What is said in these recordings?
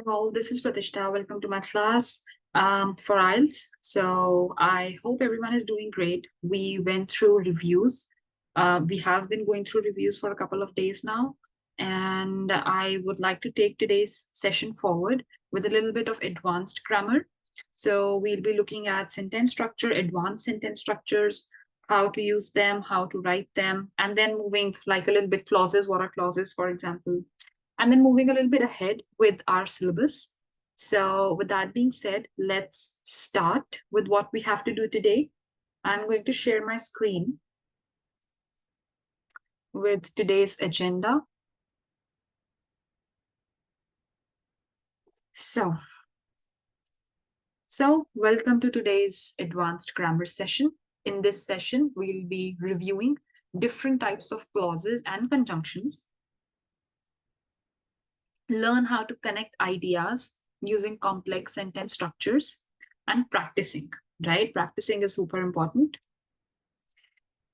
Well, this is Pratishtha. Welcome to my class for IELTS. So I hope everyone is doing great. We went through reviews. We have been going through reviews for a couple of days now. And I would like to take today's session forward with a little bit of advanced grammar. So we'll be looking at sentence structure, advanced sentence structures, how to use them, how to write them, and then moving like a little bit clauses. What are clauses, for example? And then moving a little bit ahead with our syllabus. So with that being said, let's start with what we have to do today. I'm going to share my screen with today's agenda. So welcome to today's advanced grammar session. In this session, we'll be reviewing different types of clauses and conjunctions, learn how to connect ideas using complex sentence structures, and practicing, right? Practicing is super important.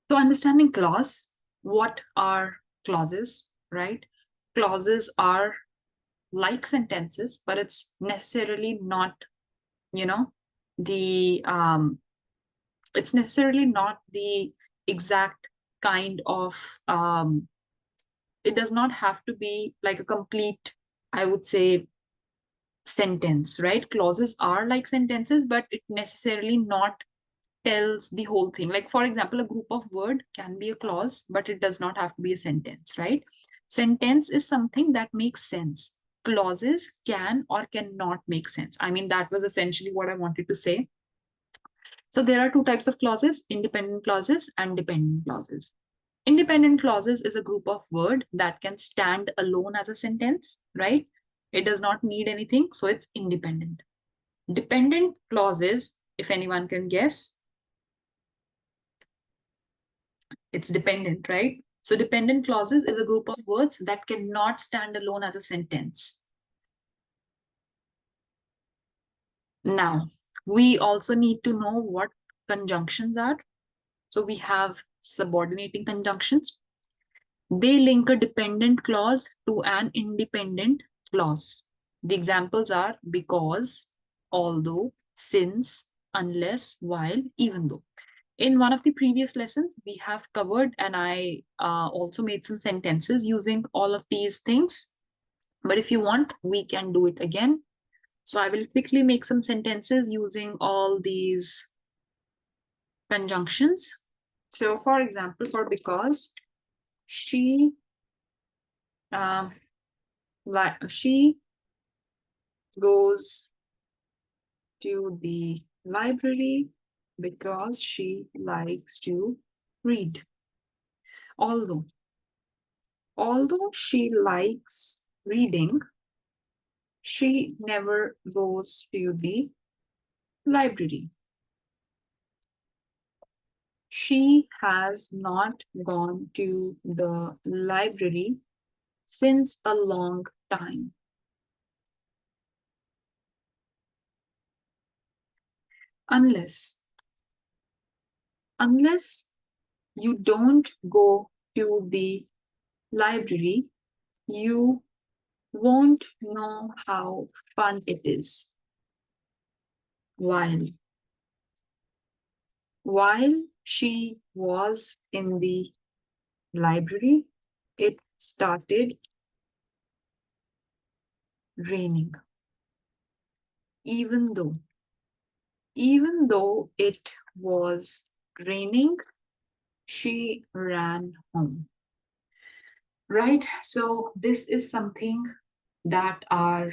So understanding clause, what are clauses, right? Clauses are like sentences, but it's necessarily not, you know, the it's necessarily not the exact kind of it does not have to be like a complete, I would say, sentence, right? Clauses are like sentences, but it necessarily not tells the whole thing. Like, for example, a group of word can be a clause, but it does not have to be a sentence, right? Sentence is something that makes sense. Clauses can or cannot make sense. I mean, that was essentially what I wanted to say. So there are two types of clauses, independent clauses and dependent clauses. Independent clauses is a group of word that can stand alone as a sentence, right? It does not need anything, so it's independent. Dependent clauses, if anyone can guess, it's dependent, right? So dependent clauses is a group of words that cannot stand alone as a sentence. Now, we also need to know what conjunctions are. So we have subordinating conjunctions. They link a dependent clause to an independent clause. The examples are because, although, since, unless, while, even though. In one of the previous lessons, we have covered, and I also made some sentences using all of these things. But if you want, we can do it again. So I will quickly make some sentences using all these conjunctions. So for example, for because, she uh, she goes to the library because she likes to read. Although she likes reading, she never goes to the library. She has not gone to the library since a long time. Unless you don't go to the library, you won't know how fun it is. While she was in the library, it started raining. Even though it was raining, she ran home. Right? So this is something that are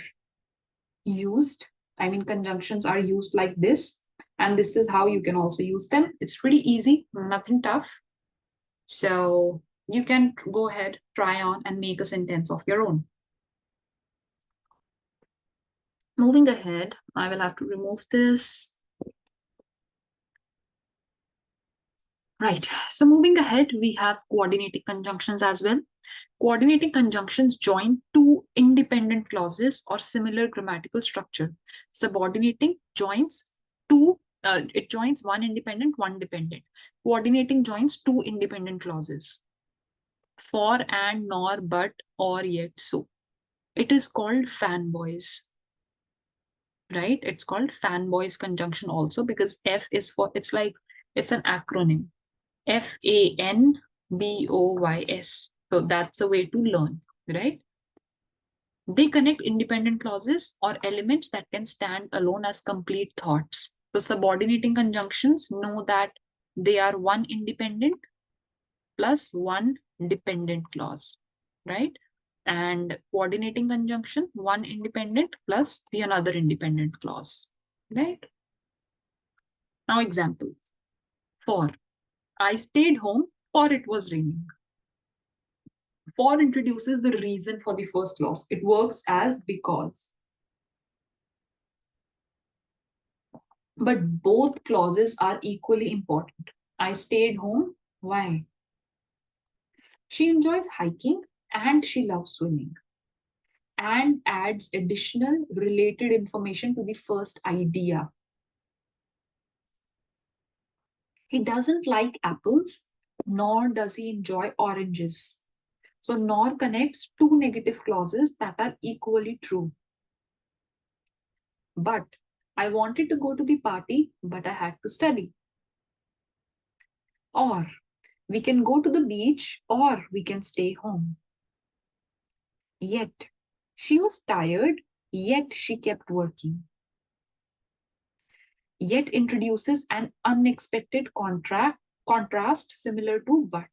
used. I mean, conjunctions are used like this. And this is how you can also use them. It's pretty easy, nothing tough. So you can go ahead, try on, and make a sentence of your own. Moving ahead, I will have to remove this. Right. So moving ahead, we have coordinating conjunctions as well. Coordinating conjunctions join two independent clauses or similar grammatical structure. Subordinating joins it joins one independent, one dependent. Coordinating joins two independent clauses. For, and, nor, but, or, yet, so. It is called fanboys. right? It's called fanboys conjunction also because F is for, it's like, it's an acronym. FANBOYS. So that's a way to learn, right? They connect independent clauses or elements that can stand alone as complete thoughts. So subordinating conjunctions know that they are one independent plus one dependent clause, right? And coordinating conjunction, one independent plus the another independent clause, right? Now examples. For, I stayed home for it was raining. For introduces the reason for the first clause. It works as because. But both clauses are equally important. I stayed home. Why? She enjoys hiking and she loves swimming and adds additional related information to the first idea. He doesn't like apples, nor does he enjoy oranges. So, nor connects two negative clauses that are equally true. But I wanted to go to the party, but I had to study. Or we can go to the beach, or we can stay home. Yet she was tired, yet she kept working. Yet introduces an unexpected contrast similar to but,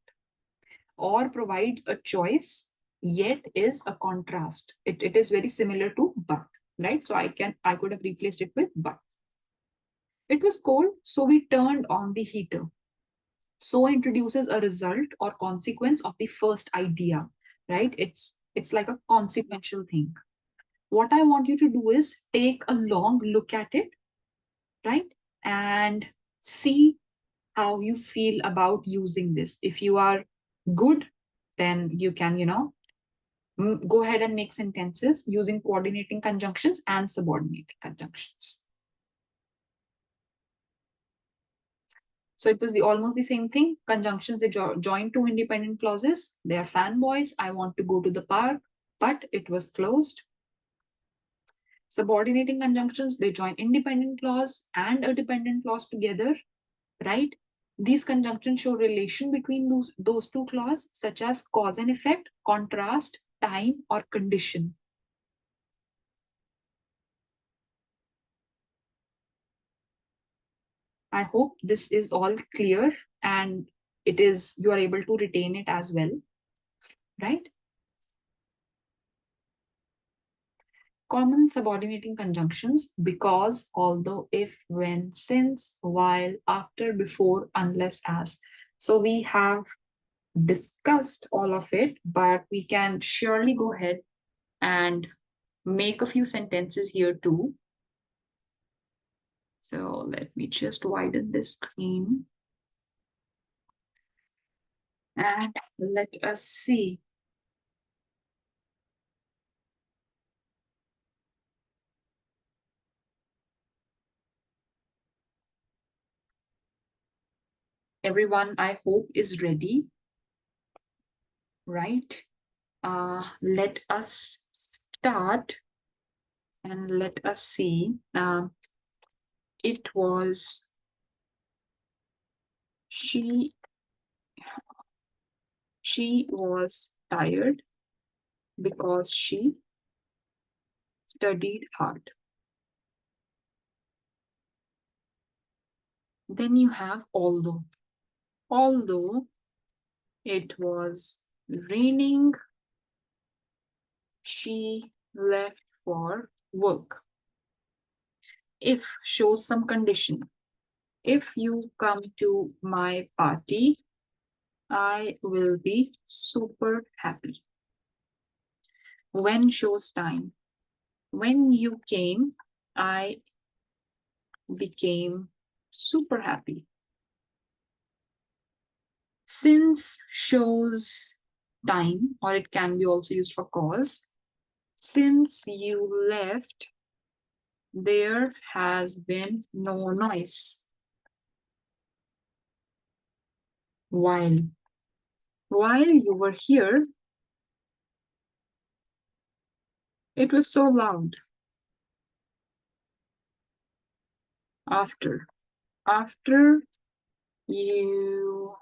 or provides a choice, yet is a contrast. It is very similar to but, right? So I could have replaced it with but. It was cold, so we turned on the heater. So introduces a result or consequence of the first idea, right? It's like a consequential thing. What I want you to do is take a long look at it, right? And see how you feel about using this. If you are good, then you can, go ahead and make sentences using coordinating conjunctions and subordinating conjunctions. So it was almost the same thing. Conjunctions, they join two independent clauses. They are fanboys. I want to go to the park, but it was closed. Subordinating conjunctions, they join independent clause and a dependent clause together, right? These conjunctions show relation between those two clauses, such as cause and effect, contrast, time, or condition. I hope this is all clear and you are able to retain it as well, right? Common subordinating conjunctions: because, although, if, when, since, while, after, before, unless, as. So we have discussed all of it, but we can surely go ahead and make a few sentences here too. So let me just widen this screen. And let us see. Everyone, I hope, is ready, right? Let us start and let us see. It was she was tired because she studied hard. Then you have although. Although it was raining, she left for work. If shows some condition. If you come to my party, I will be super happy. When shows time. When you came, I became super happy. Since shows time, or it can be also used for cause. Since you left, there has been no noise. While you were here, it was so loud. After. After you,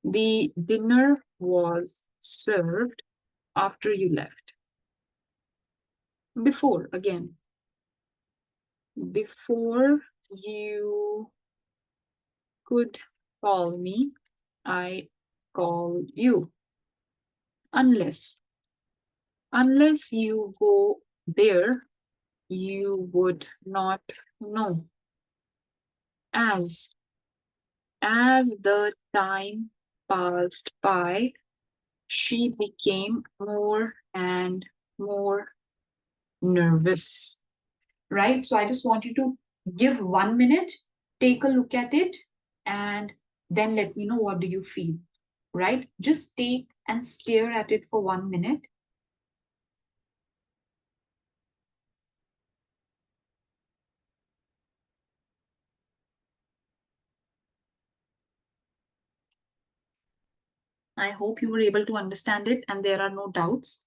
the dinner was served after you left. Before, again. Before you could call me, I called you. Unless. Unless you go there, you would not know. As. As the time passed by, she became more and more nervous. Right? So I just want you to give 1 minute, take a look at it, and then let me know what do you feel. Right? Just take and stare at it for 1 minute. I hope you were able to understand it and there are no doubts.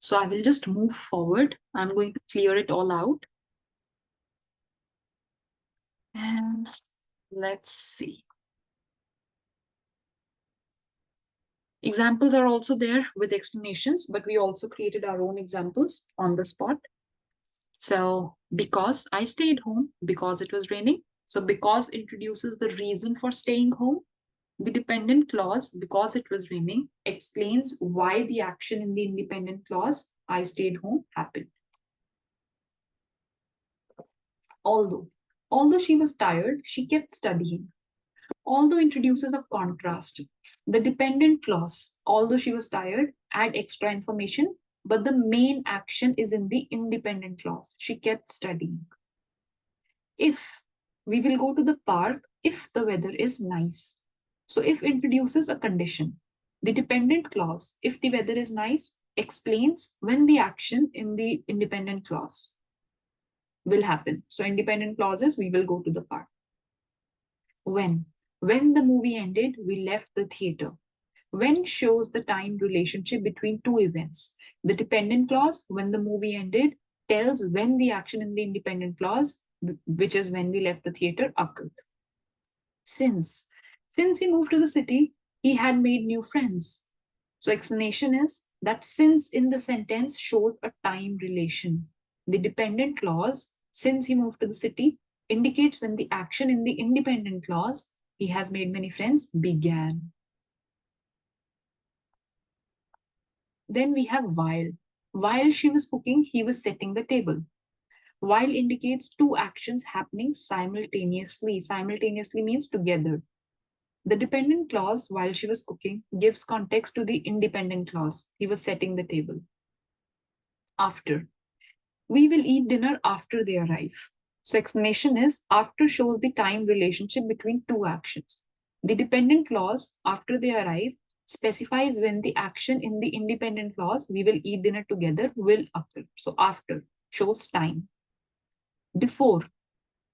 So I will just move forward. I'm going to clear it all out. And let's see. Examples are also there with explanations, but we also created our own examples on the spot. So, because I stayed home because it was raining. So, because introduces the reason for staying home. The dependent clause, because it was raining, explains why the action in the independent clause, I stayed home, happened. Although she was tired, she kept studying. Although introduces a contrast. The dependent clause, although she was tired, add extra information, but the main action is in the independent clause. She kept studying. If we will go to the park if the weather is nice. So if introduces a condition. The dependent clause, if the weather is nice, explains when the action in the independent clause will happen. So independent clauses, we will go to the park. When? When the movie ended, we left the theater. When shows the time relationship between two events. The dependent clause, when the movie ended, tells when the action in the independent clause, which is when we left the theater, occurred. Since. Since he moved to the city, he had made new friends. So explanation is that since in the sentence shows a time relation. The dependent clause, since he moved to the city, indicates when the action in the independent clause, he has made many friends, began. Then we have while. While she was cooking, he was setting the table. While indicates two actions happening simultaneously. Simultaneously means together. The dependent clause, while she was cooking, gives context to the independent clause. He was setting the table. After. We will eat dinner after they arrive. So explanation is after shows the time relationship between two actions. The dependent clause, after they arrive, specifies when the action in the independent clause, we will eat dinner together, will occur. So after shows time. Before.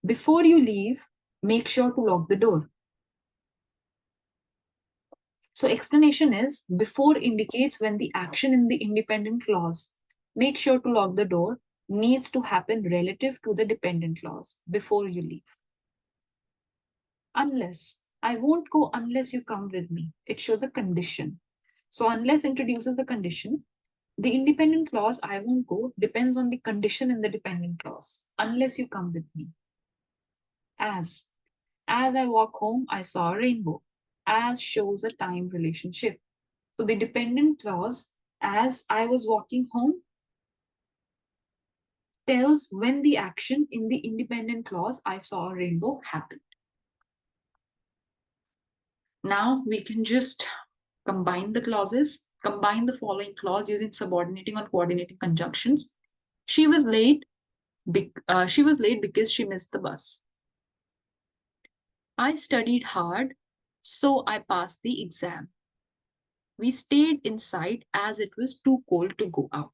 Before you leave, make sure to lock the door. So explanation is before indicates when the action in the independent clause, make sure to lock the door, needs to happen relative to the dependent clause before you leave. Unless, I won't go unless you come with me. It shows a condition. So unless introduces a condition, the independent clause, I won't go, depends on the condition in the dependent clause. Unless you come with me. As I walk home, I saw a rainbow. As shows a time relationship. So the dependent clause, as I was walking home, tells when the action in the independent clause, I saw a rainbow, happened. Now we can just combine the clauses, combine the following clause using subordinating or coordinating conjunctions. She was late. She was late because she missed the bus. I studied hard, so I passed the exam. We stayed inside as it was too cold to go out.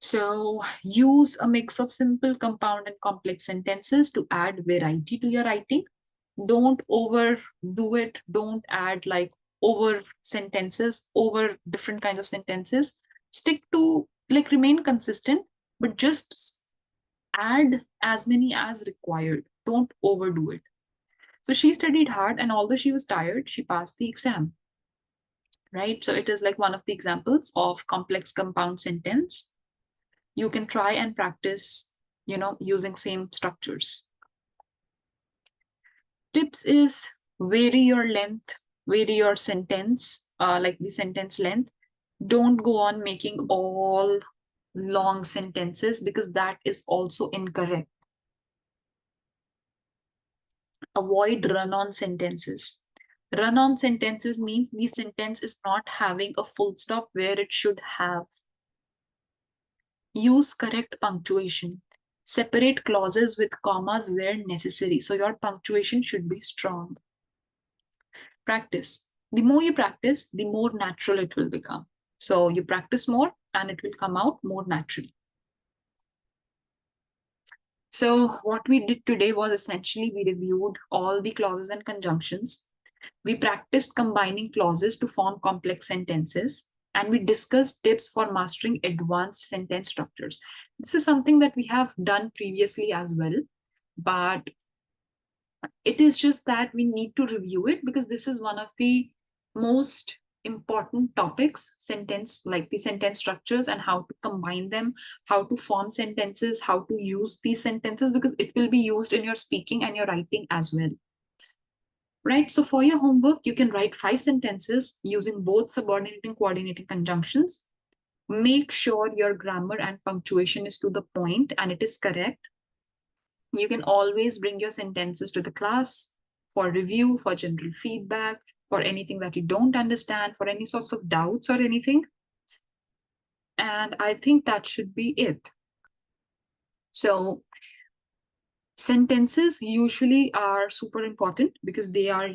So use a mix of simple, compound, and complex sentences to add variety to your writing. Don't overdo it. Don't add like over sentences, over different kinds of sentences. Stick to like remain consistent, but just add as many as required. Don't overdo it. So she studied hard, and although she was tired, she passed the exam, right? So it is like one of the examples of complex compound sentence. You can try and practice, using same structures. Tips is vary your length, vary your sentence, like the sentence length. Don't go on making all long sentences because that is also incorrect. Avoid run-on sentences. Run-on sentences means the sentence is not having a full stop where it should have. Use correct punctuation. Separate clauses with commas where necessary. So your punctuation should be strong. Practice. The more you practice, the more natural it will become. So you practice more and it will come out more naturally. So what we did today was essentially we reviewed all the clauses and conjunctions. We practiced combining clauses to form complex sentences, and we discussed tips for mastering advanced sentence structures. This is something that we have done previously as well, but it is just that we need to review it because this is one of the most important topics, sentence, like the sentence structures and how to combine them, how to form sentences, how to use these sentences, because it will be used in your speaking and your writing as well. Right? So for your homework, you can write 5 sentences using both subordinate and coordinating conjunctions. Make sure your grammar and punctuation is to the point and it is correct. You can always bring your sentences to the class for review, for general feedback, for anything that you don't understand, for any sorts of doubts or anything. And I think that should be it. So sentences usually are super important because they are,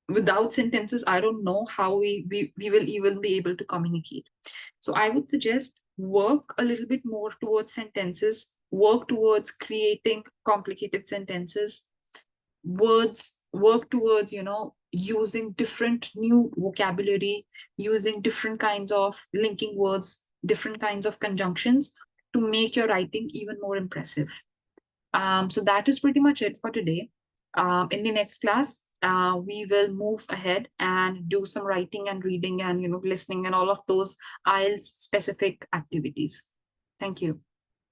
without sentences, I don't know how we will even be able to communicate. So I would suggest work a little bit more towards sentences, work towards creating complicated sentences, work towards, using different new vocabulary, using different kinds of linking words, different kinds of conjunctions to make your writing even more impressive. So that is pretty much it for today. In the next class, we will move ahead and do some writing and reading and listening and all of those IELTS specific activities. Thank you.